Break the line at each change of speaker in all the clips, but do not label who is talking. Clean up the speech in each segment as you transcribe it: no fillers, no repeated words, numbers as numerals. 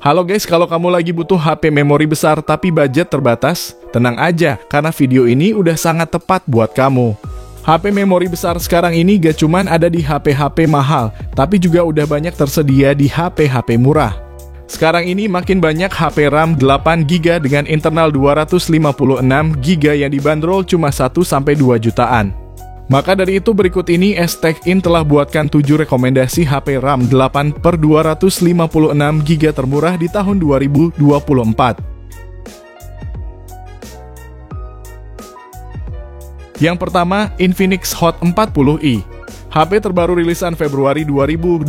Halo guys, kalau kamu lagi butuh HP memori besar tapi budget terbatas, tenang aja karena video ini udah sangat tepat buat kamu. HP memori besar sekarang ini gak cuman ada di HP-HP mahal, tapi juga udah banyak tersedia di HP-HP murah. Sekarang ini makin banyak HP RAM 8GB dengan internal 256GB yang dibanderol cuma 1-2 jutaan. Maka dari itu berikut ini STechIn telah buatkan 7 rekomendasi HP RAM 8/256GB termurah di tahun 2024. Yang pertama, Infinix Hot 40i. HP terbaru rilisan Februari 2024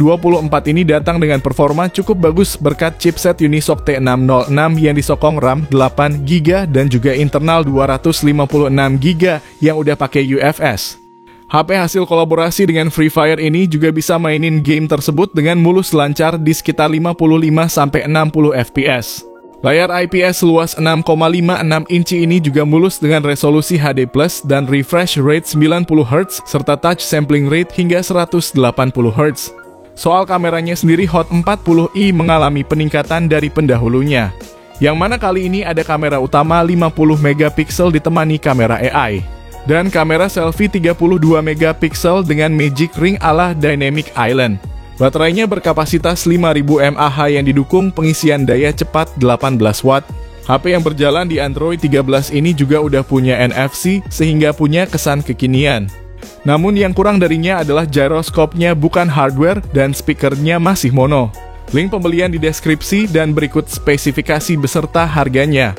ini datang dengan performa cukup bagus berkat chipset Unisoc T606 yang disokong RAM 8GB dan juga internal 256GB yang udah pakai UFS. HP hasil kolaborasi dengan Free Fire ini juga bisa mainin game tersebut dengan mulus lancar di sekitar 55-60 fps. Layar IPS seluas 6,56 inci ini juga mulus dengan resolusi HD+, dan refresh rate 90Hz serta touch sampling rate hingga 180Hz. Soal kameranya sendiri, Hot 40i mengalami peningkatan dari pendahulunya, yang mana kali ini ada kamera utama 50MP ditemani kamera AI. Dan kamera selfie 32MP dengan Magic Ring ala Dynamic Island. Baterainya berkapasitas 5000 mAh yang didukung pengisian daya cepat 18W. HP yang berjalan di Android 13 ini juga udah punya NFC sehingga punya kesan kekinian. Namun yang kurang darinya adalah gyroscope-nya bukan hardware dan speakernya masih mono. Link pembelian di deskripsi dan berikut spesifikasi beserta harganya.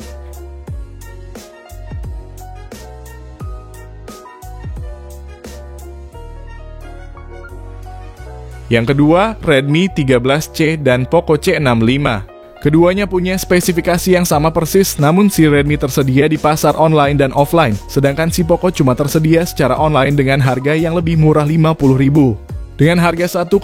Yang kedua, Redmi 13C dan Poco C65. Keduanya punya spesifikasi yang sama persis, namun si Redmi tersedia di pasar online dan offline, sedangkan si Poco cuma tersedia secara online dengan harga yang lebih murah 50.000. Dengan harga 1,5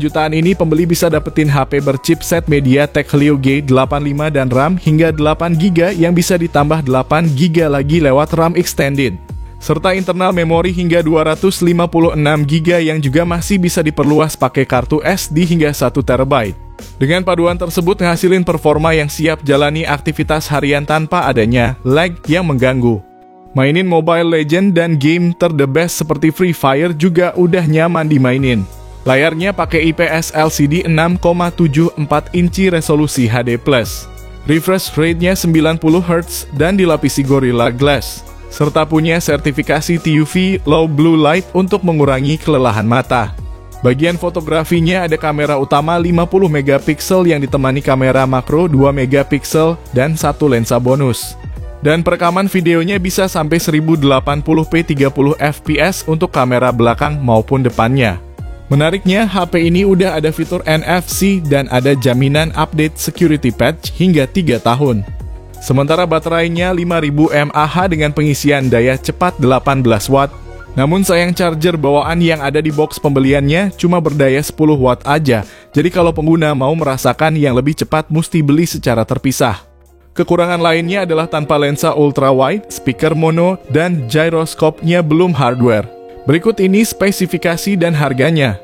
jutaan ini, pembeli bisa dapetin HP berchipset MediaTek Helio G85 dan RAM hingga 8GB yang bisa ditambah 8GB lagi lewat RAM extended. Serta internal memori hingga 256GB yang juga masih bisa diperluas pakai kartu SD hingga 1TB. Dengan paduan tersebut ngehasilin performa yang siap jalani aktivitas harian tanpa adanya lag yang mengganggu. Mainin Mobile Legends dan game the best seperti Free Fire juga udah nyaman dimainin. Layarnya pakai IPS LCD 6,74 inci resolusi HD+. Refresh rate-nya 90Hz dan dilapisi Gorilla Glass. Serta punya sertifikasi TUV Low Blue Light untuk mengurangi kelelahan mata. Bagian fotografinya ada kamera utama 50MP yang ditemani kamera makro 2MP dan satu lensa bonus. Dan perekaman videonya bisa sampai 1080p 30fps untuk kamera belakang maupun depannya. Menariknya, HP ini udah ada fitur NFC dan ada jaminan update security patch hingga 3 tahun. Sementara baterainya 5000 mAh dengan pengisian daya cepat 18W. Namun sayang charger bawaan yang ada di box pembeliannya cuma berdaya 10W aja. Jadi kalau pengguna mau merasakan yang lebih cepat mesti beli secara terpisah. Kekurangan lainnya adalah tanpa lensa ultra wide, speaker mono, dan gyroscope-nya belum hardware. Berikut ini spesifikasi dan harganya.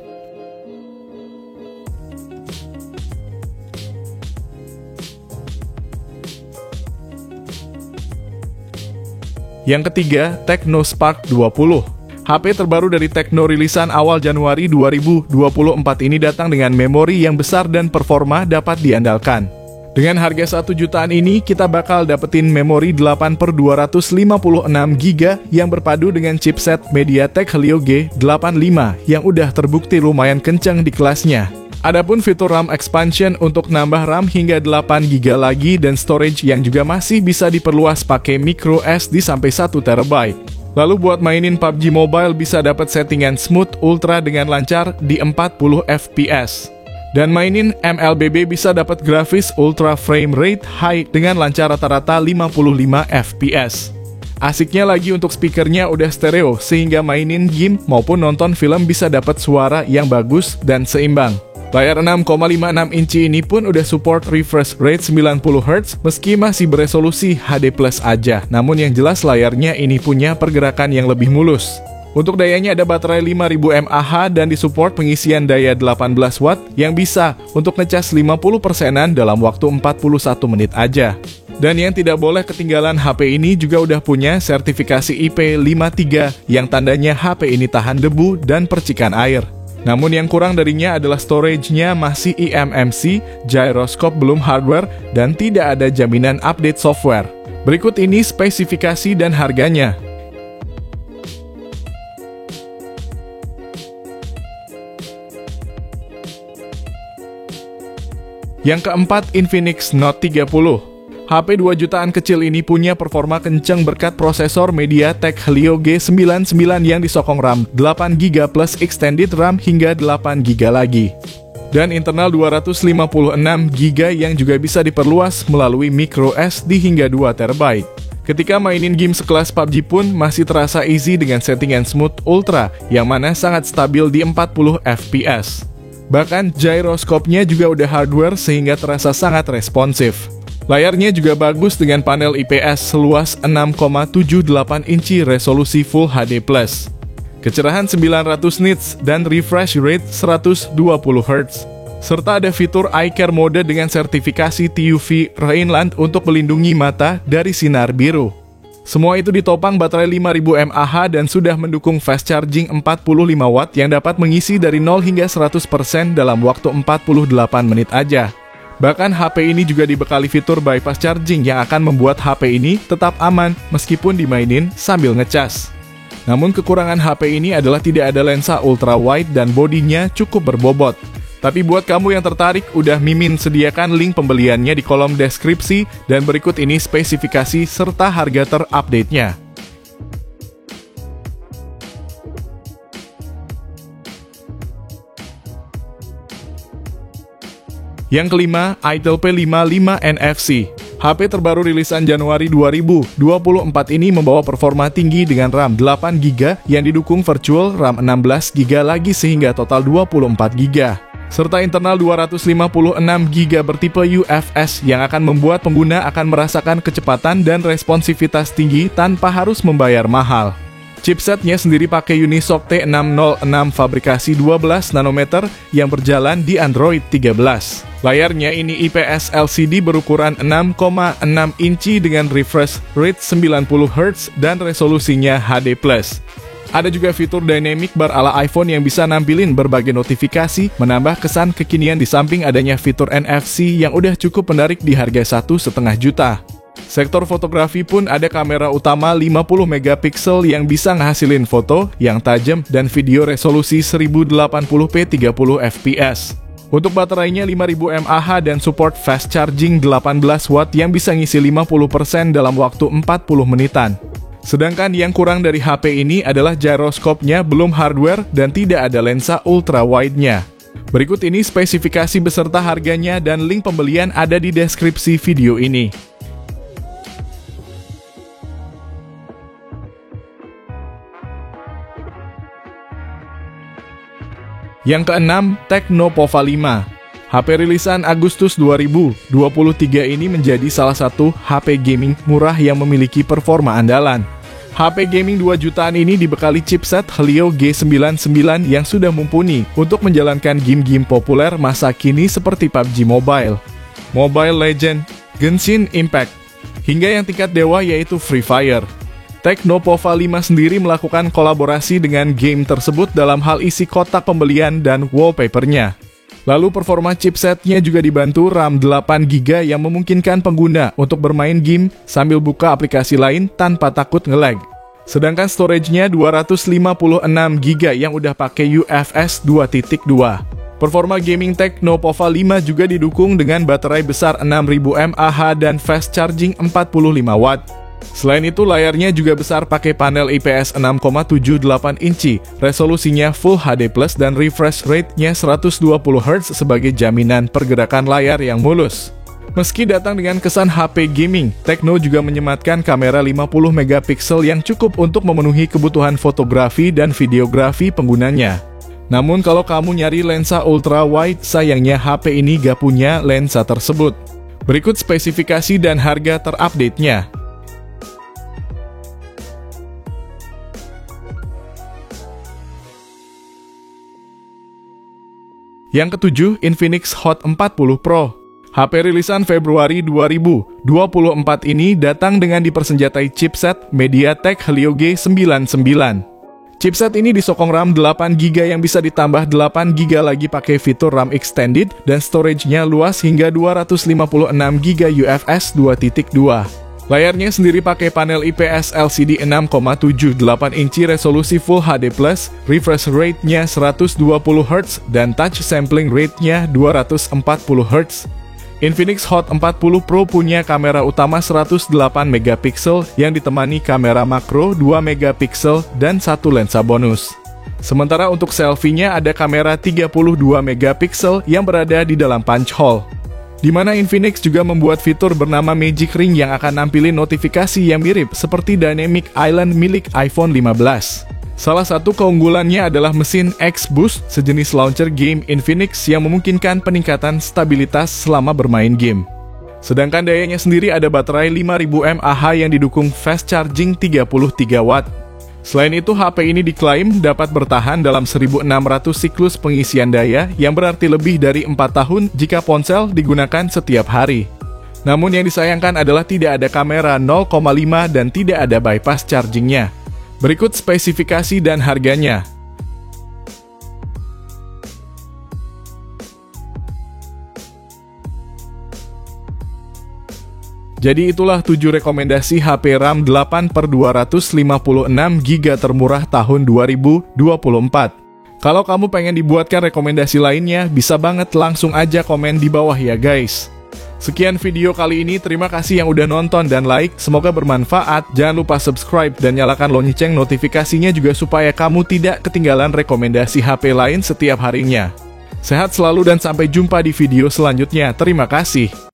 Yang ketiga, Tecno Spark 20. HP terbaru dari Tecno rilisan awal Januari 2024 ini datang dengan memori yang besar dan performa dapat diandalkan. Dengan harga 1 jutaan ini, kita bakal dapetin memori 8/256GB yang berpadu dengan chipset MediaTek Helio G85 yang udah terbukti lumayan kencang di kelasnya. Adapun fitur RAM expansion untuk nambah RAM hingga 8GB lagi dan storage yang juga masih bisa diperluas pakai micro SD sampai 1TB. Lalu buat mainin PUBG Mobile bisa dapat settingan smooth ultra dengan lancar di 40fps. Dan mainin MLBB bisa dapat grafis ultra frame rate high dengan lancar rata-rata 55fps. Asiknya lagi untuk speakernya udah stereo sehingga mainin game maupun nonton film bisa dapat suara yang bagus dan seimbang. Layar 6,56 inci ini pun udah support refresh rate 90Hz meski masih beresolusi HD+ aja. Namun yang jelas layarnya ini punya pergerakan yang lebih mulus. Untuk dayanya ada baterai 5000 mAh dan disupport pengisian daya 18 watt yang bisa untuk ngecas 50%-an dalam waktu 41 menit aja. Dan yang tidak boleh ketinggalan, HP ini juga udah punya sertifikasi IP53 yang tandanya HP ini tahan debu dan percikan air. Namun yang kurang darinya adalah storage-nya masih eMMC, gyroscope belum hardware, dan tidak ada jaminan update software. Berikut ini spesifikasi dan harganya. Yang keempat, Infinix Note 30. HP 2 jutaan kecil ini punya performa kenceng berkat prosesor MediaTek Helio G99 yang disokong RAM 8GB plus extended RAM hingga 8GB lagi. Dan internal 256GB yang juga bisa diperluas melalui micro SD hingga 2TB. Ketika mainin game sekelas PUBG pun masih terasa easy dengan settingan Smooth Ultra yang mana sangat stabil di 40 FPS. Bahkan gyroscope-nya juga udah hardware sehingga terasa sangat responsif. Layarnya juga bagus dengan panel IPS seluas 6,78 inci resolusi Full HD+. Kecerahan 900 nits dan refresh rate 120 Hz. Serta ada fitur Eye Care Mode dengan sertifikasi TUV Rheinland untuk melindungi mata dari sinar biru. Semua itu ditopang baterai 5000 mAh dan sudah mendukung fast charging 45 watt yang dapat mengisi dari 0 hingga 100% dalam waktu 48 menit aja. Bahkan HP ini juga dibekali fitur bypass charging yang akan membuat HP ini tetap aman meskipun dimainin sambil ngecas. Namun kekurangan HP ini adalah tidak ada lensa ultra wide dan bodinya cukup berbobot. Tapi buat kamu yang tertarik, udah Mimin sediakan link pembeliannya di kolom deskripsi dan berikut ini spesifikasi serta harga terupdate-nya. Yang kelima, Itel P55 NFC. HP terbaru rilisan Januari 2024 ini membawa performa tinggi dengan RAM 8GB yang didukung virtual RAM 16GB lagi sehingga total 24GB. Serta internal 256GB bertipe UFS yang akan membuat pengguna akan merasakan kecepatan dan responsivitas tinggi tanpa harus membayar mahal. Chipsetnya sendiri pakai Unisoc T606 fabrikasi 12 nanometer yang berjalan di Android 13. Layarnya ini IPS LCD berukuran 6,6 inci dengan refresh rate 90Hz dan resolusinya HD+. Ada juga fitur dynamic bar ala iPhone yang bisa nampilin berbagai notifikasi, menambah kesan kekinian di samping adanya fitur NFC yang udah cukup menarik di harga 1,5 juta. Sektor fotografi pun ada kamera utama 50 megapiksel yang bisa ngehasilin foto yang tajam dan video resolusi 1080p 30 fps. Untuk baterainya 5000 mAh dan support fast charging 18 watt yang bisa ngisi 50% dalam waktu 40 menitan. Sedangkan yang kurang dari HP ini adalah gyroscope-nya belum hardware dan tidak ada lensa ultra wide-nya. Berikut ini spesifikasi beserta harganya dan link pembelian ada di deskripsi video ini. Yang keenam, Tecno Pova 5. HP rilisan Agustus 2023 ini menjadi salah satu HP gaming murah yang memiliki performa andalan. HP gaming 2 jutaan ini dibekali chipset Helio G99 yang sudah mumpuni untuk menjalankan game-game populer masa kini seperti PUBG Mobile, Mobile Legends, Genshin Impact, hingga yang tingkat dewa yaitu Free Fire. Tecno Pova 5 sendiri melakukan kolaborasi dengan game tersebut dalam hal isi kotak pembelian dan wallpapernya. Lalu performa chipsetnya juga dibantu RAM 8GB yang memungkinkan pengguna untuk bermain game sambil buka aplikasi lain tanpa takut nge-lag. Sedangkan storage-nya 256GB yang udah pakai UFS 2.2. Performa gaming Tecno Pova 5 juga didukung dengan baterai besar 6000 mAh dan fast charging 45 watt. Selain itu, layarnya juga besar pakai panel IPS 6,78 inci, resolusinya Full HD+, dan refresh rate-nya 120Hz sebagai jaminan pergerakan layar yang mulus. Meski datang dengan kesan HP gaming, Tecno juga menyematkan kamera 50 megapiksel yang cukup untuk memenuhi kebutuhan fotografi dan videografi penggunanya. Namun kalau kamu nyari lensa ultra wide, sayangnya HP ini gak punya lensa tersebut. Berikut spesifikasi dan harga terupdate-nya. Yang ketujuh, Infinix Hot 40 Pro. HP rilisan Februari 2024 ini datang dengan dipersenjatai chipset MediaTek Helio G99. Chipset ini disokong RAM 8GB yang bisa ditambah 8GB lagi pakai fitur RAM extended dan storage-nya luas hingga 256GB UFS 2.2. Layarnya sendiri pakai panel IPS LCD 6,78 inci resolusi Full HD+, refresh rate-nya 120Hz dan touch sampling rate-nya 240Hz. Infinix Hot 40 Pro punya kamera utama 108MP yang ditemani kamera makro 2MP dan satu lensa bonus. Sementara untuk selfie-nya ada kamera 32MP yang berada di dalam punch hole. Di mana Infinix juga membuat fitur bernama Magic Ring yang akan nampilin notifikasi yang mirip seperti Dynamic Island milik iPhone 15. Salah satu keunggulannya adalah mesin X-Boost, sejenis launcher game Infinix yang memungkinkan peningkatan stabilitas selama bermain game. Sedangkan dayanya sendiri ada baterai 5000 mAh yang didukung fast charging 33W. Selain itu, HP ini diklaim dapat bertahan dalam 1600 siklus pengisian daya yang berarti lebih dari 4 tahun jika ponsel digunakan setiap hari. Namun yang disayangkan adalah tidak ada kamera 0,5 dan tidak ada bypass chargingnya. Berikut spesifikasi dan harganya. Jadi itulah 7 rekomendasi HP RAM 8/256GB termurah tahun 2024. Kalau kamu pengen dibuatkan rekomendasi lainnya, bisa banget langsung aja komen di bawah ya guys. Sekian video kali ini, terima kasih yang udah nonton dan like, semoga bermanfaat. Jangan lupa subscribe dan nyalakan lonceng notifikasinya juga supaya kamu tidak ketinggalan rekomendasi HP lain setiap harinya. Sehat selalu dan sampai jumpa di video selanjutnya, terima kasih.